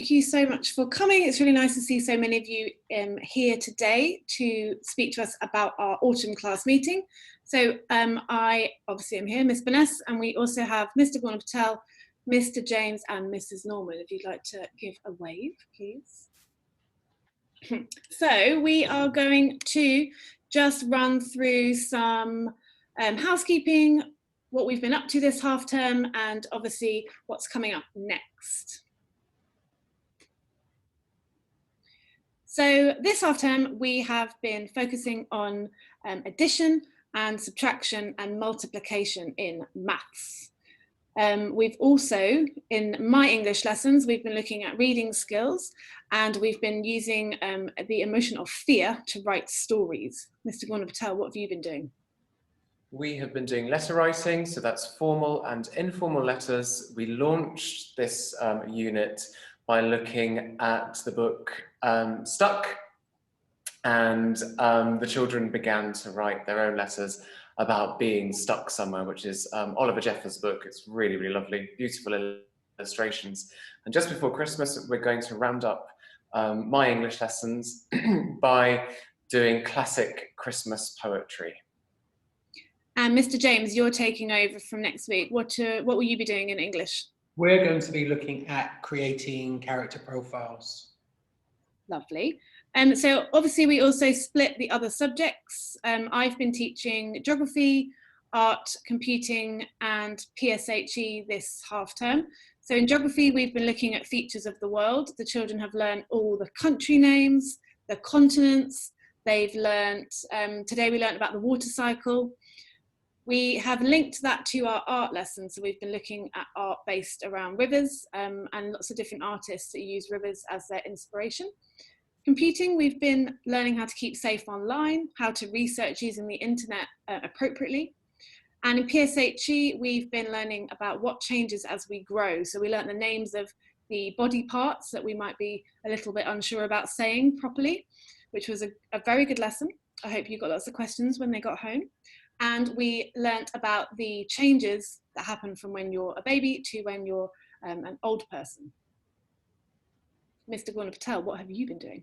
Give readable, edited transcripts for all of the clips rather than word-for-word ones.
thank you so much for coming. It's really nice to see so many of you here today to speak to us about our autumn class meeting. So I obviously am here, Miss Vanessa, and we also have Mr. Gorna Patel, Mr. James and Mrs. Norman. If you'd like to give a wave, please. So we are going to just run through some housekeeping, what we've been up to this half term, and obviously what's coming up next. So this half term, we have been focusing on addition and subtraction and multiplication in maths. We've also, in my English lessons, we've been looking at reading skills, and we've been using the emotion of fear to write stories. Mr. Gorna Patel, what have you been doing? We have been doing letter writing, so that's formal and informal letters. We launched this unit by looking at the book Stuck, and the children began to write their own letters about being stuck somewhere, which is Oliver Jeffers' book. It's really, really lovely, beautiful illustrations. And just before Christmas, we're going to round up my English lessons by doing classic Christmas poetry. And Mr. James, you're taking over from next week. What will you be doing in English? We're going to be looking at creating character profiles. Lovely. So obviously we also split the other subjects. I've been teaching geography, art, computing and PSHE this half term. So in geography, we've been looking at features of the world. The children have learned all the country names, the continents. They've learned, today we learned about the water cycle. We have linked that to our art lesson. So we've been looking at art based around rivers and lots of different artists that use rivers as their inspiration. Computing, we've been learning how to keep safe online, how to research using the internet appropriately. And in PSHE, we've been learning about what changes as we grow. So we learned the names of the body parts that we might be a little bit unsure about saying properly, which was a very good lesson. I hope you got lots of questions when they got home. And we learnt about the changes that happen from when you're a baby to when you're an old person. Mr. Gorna Patel, what have you been doing?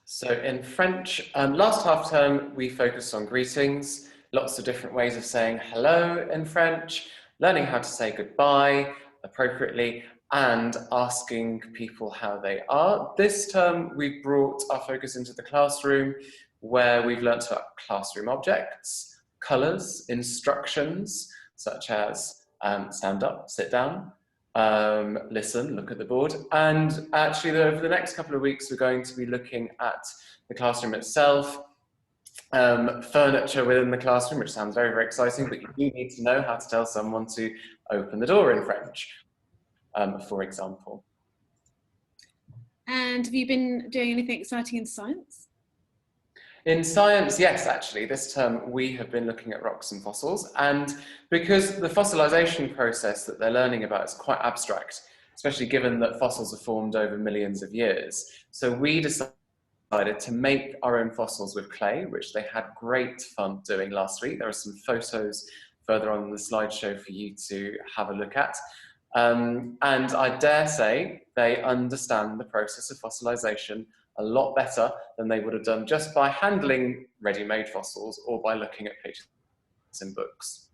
So in French, last half term, we focused on greetings, lots of different ways of saying hello in French, learning how to say goodbye appropriately, and asking people how they are. This term, we brought our focus into the classroom, where we've learnt about classroom objects, colours, instructions, such as stand up, sit down, listen, look at the board. And actually over the next couple of weeks, we're going to be looking at the classroom itself, furniture within the classroom, which sounds very, very exciting, but you do need to know how to tell someone to open the door in French, for example. And have you been doing anything exciting in science? In science, yes, actually, this term we have been looking at rocks and fossils, and because the fossilization process that they're learning about is quite abstract, especially given that fossils are formed over millions of years, so we decided to make our own fossils with clay, which they had great fun doing last week. There are some photos further on in the slideshow for you to have a look at. And I dare say they understand the process of fossilization a lot better than they would have done just by handling ready-made fossils or by looking at pictures in books.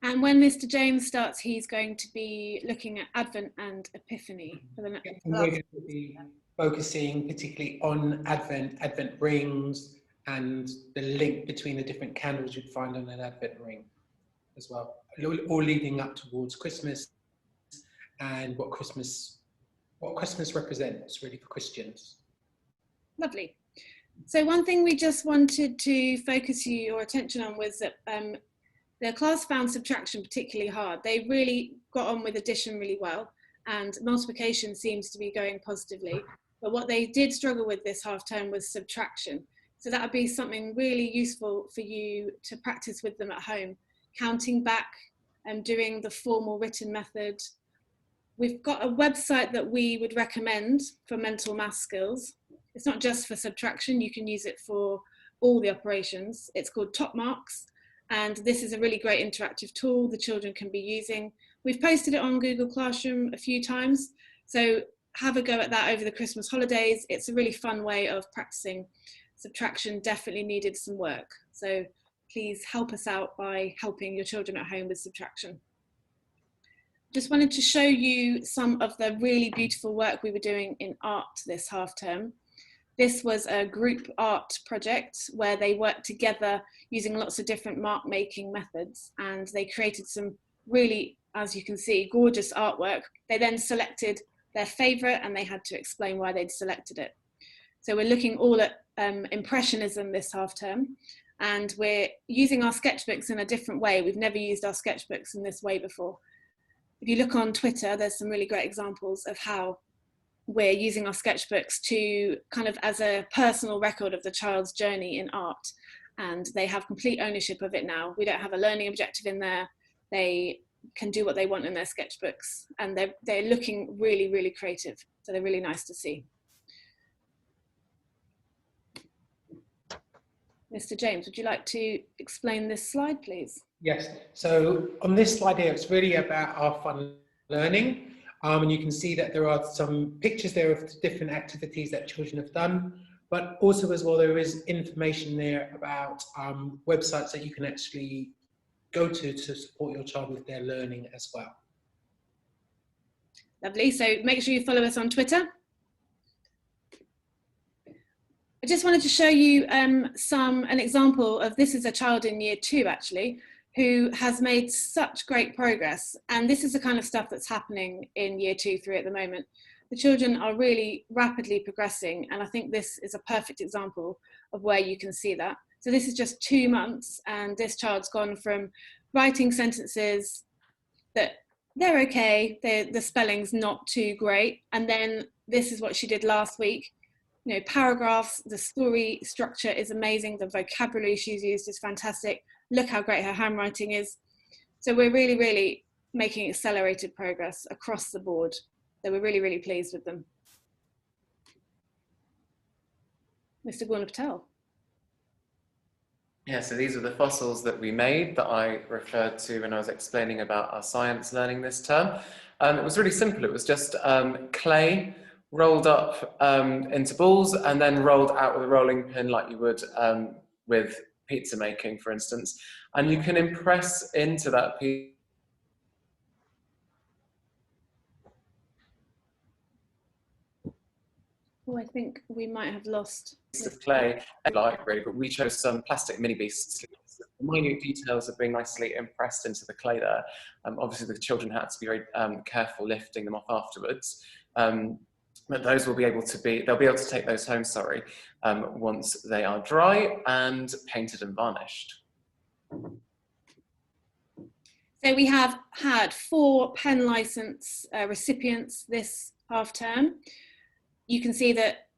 And when Mr. James starts, he's going to be looking at Advent and Epiphany for the next. And we're going to be focusing particularly on Advent, Advent rings, and the link between the different candles you'd find on an Advent ring as well, all leading up towards Christmas and what Christmas represents really for Christians. Lovely. So one thing we just wanted to focus your attention on was that the class found subtraction particularly hard. They really got on with addition really well, and multiplication seems to be going positively. But what they did struggle with this half term was subtraction. So that would be something really useful for you to practice with them at home, counting back and doing the formal written method. We've got a website that we would recommend for mental math skills. It's not just for subtraction, you can use it for all the operations. It's called Top Marks, and this is a really great interactive tool the children can be using. We've posted it on Google Classroom a few times, So have a go at that over the Christmas holidays. It's a really fun way of practicing. Subtraction definitely needed some work. So please help us out by helping your children at home with subtraction. Just wanted to show you some of the really beautiful work we were doing in art this half term. This was a group art project where they worked together using lots of different mark making methods, and they created some really, as you can see, gorgeous artwork. They then selected their favourite and they had to explain why they'd selected it. So we're looking all at Impressionism this half term, and we're using our sketchbooks in a different way. We've never used our sketchbooks in this way before. If you look on Twitter, there's some really great examples of how we're using our sketchbooks to kind of as a personal record of the child's journey in art, and they have complete ownership of it now. We don't have a learning objective in there. They can do what they want in their sketchbooks, and they're looking really, really creative. So they're really nice to see. Mr. James, would you like to explain this slide, please? Yes, so on this slide here, it's really about our fun learning. And you can see that there are some pictures there of different activities that children have done, but also as well, there is information there about websites that you can actually go to support your child with their learning as well. Lovely, so make sure you follow us on Twitter. I just wanted to show you an example of, this is a child in year 2 actually, who has made such great progress. And this is the kind of stuff that's happening in year 2-3 at the moment. The children are really rapidly progressing, and I think this is a perfect example of where you can see that. So this is just 2 months, and this child's gone from writing sentences that they're okay, the spelling's not too great, and then this is what she did last week. You know, paragraphs, the story structure is amazing, the vocabulary she's used is fantastic. Look how great her handwriting is. So we're really, really making accelerated progress across the board. So we're really, really pleased with them. Mr. Gurna Patel. Yeah, so these are the fossils that we made that I referred to when I was explaining about our science learning this term. It was really simple. It was just clay rolled up into balls and then rolled out with a rolling pin like you would with pizza making, for instance. And you can impress into that piece. Oh, I think we might have lost Of clay, like really, but we chose some plastic mini beasts. The minute details are being nicely impressed into the clay there. Obviously, the children had to be very careful lifting them off afterwards. But those will be able to be, they'll be able to take those home, sorry, once they are dry and painted and varnished. So we have had 4 pen license recipients this half term. You can see that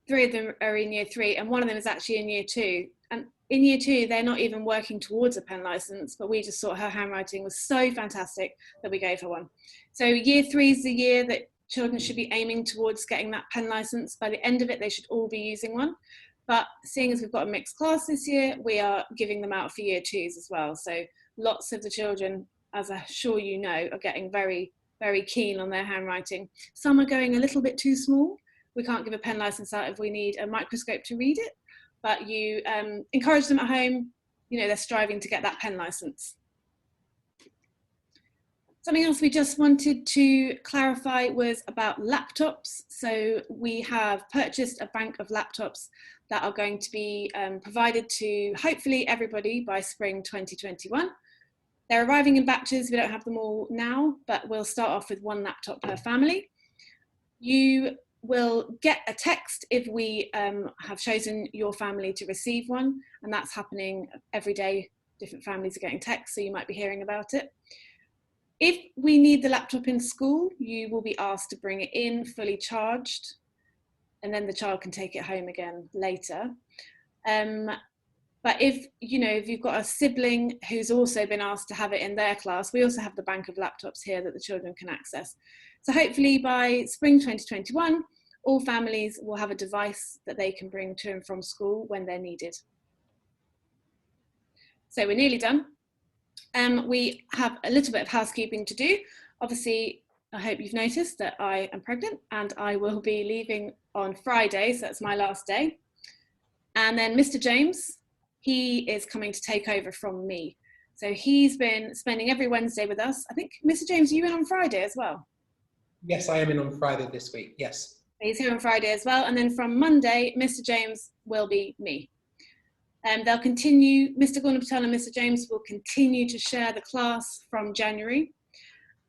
3 of them are in year 3 and 1 of them is actually in year 2. And in year 2, they're not even working towards a pen license, but we just thought her handwriting was so fantastic that we gave her one. So year 3 is the year that children should be aiming towards getting that pen license. By the end of it, they should all be using one. But seeing as we've got a mixed class this year, we are giving them out for year 2s as well. So lots of the children, as I'm sure you know, are getting very, very keen on their handwriting. Some are going a little bit too small. We can't give a pen license out if we need a microscope to read it, but you encourage them at home, you know, they're striving to get that pen license. Something else we just wanted to clarify was about laptops. So we have purchased a bank of laptops that are going to be provided to hopefully everybody by spring 2021. They're arriving in batches, we don't have them all now, but we'll start off with 1 laptop per family. You will get a text if we have chosen your family to receive one, and that's happening every day. Different families are getting texts, so you might be hearing about it. If we need the laptop in school, you will be asked to bring it in fully charged, and then the child can take it home again later. But if you've got a sibling who's also been asked to have it in their class, we also have the bank of laptops here that the children can access. So hopefully by spring 2021, all families will have a device that they can bring to and from school when they're needed. So we're nearly done. We have a little bit of housekeeping to do. Obviously, I hope you've noticed that I am pregnant and I will be leaving on Friday, so that's my last day. And then Mr. James, he is coming to take over from me. So he's been spending every Wednesday with us. I think, Mr. James, you in on Friday as well? Yes, I am in on Friday this week, yes. He's here on Friday as well. And then from Monday, Mr. James will be me. They'll continue, Mr. Gordon Patel and Mr. James will continue to share the class from January,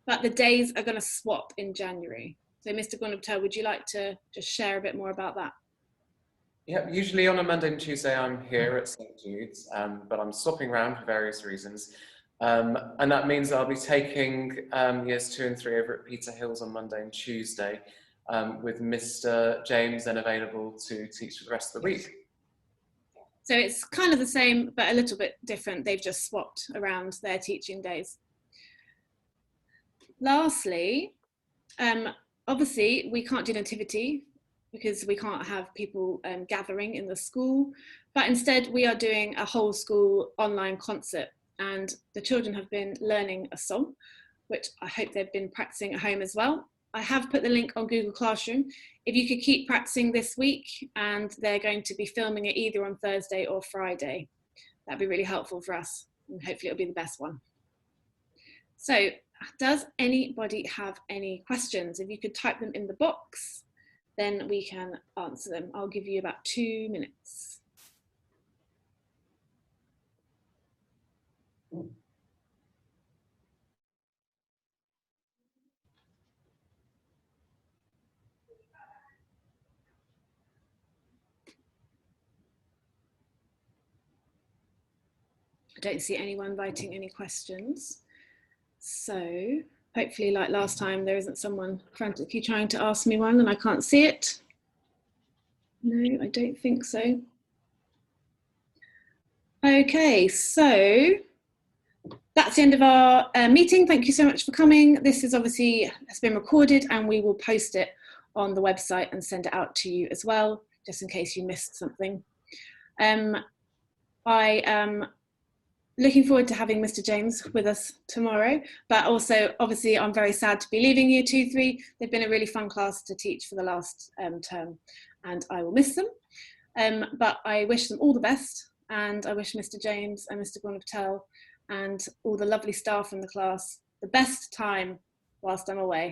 but the days are going to swap in January. So Mr. Gordon Patel, would you like to just share a bit more about that? Yeah, usually on a Monday and Tuesday I'm here at St. Jude's, but I'm swapping around for various reasons. And that means I'll be taking years 2 and 3 over at Peter Hills on Monday and Tuesday, with Mr. James then available to teach for the rest of the week. So it's kind of the same, but a little bit different. They've just swapped around their teaching days. Lastly, obviously we can't do nativity because we can't have people gathering in the school, but instead we are doing a whole school online concert, and the children have been learning a song, which I hope they've been practicing at home as well. I have put the link on Google Classroom. If you could keep practicing this week, and they're going to be filming it either on Thursday or Friday. That'd be really helpful for us, and hopefully it'll be the best one. So, does anybody have any questions? If you could type them in the box, then we can answer them. I'll give you about 2 minutes. I don't see anyone writing any questions. So hopefully, like last time, there isn't someone frantically trying to ask me one and I can't see it. No, I don't think so. Okay, so that's the end of our meeting. Thank you so much for coming. This is obviously has been recorded and we will post it on the website and send it out to you as well, just in case you missed something. I am looking forward to having Mr. James with us tomorrow, but also obviously I'm very sad to be leaving Year 2-3. They've been a really fun class to teach for the last term and I will miss them. But I wish them all the best, and I wish Mr. James and Mr. Gordon Patel and all the lovely staff in the class the best time whilst I'm away.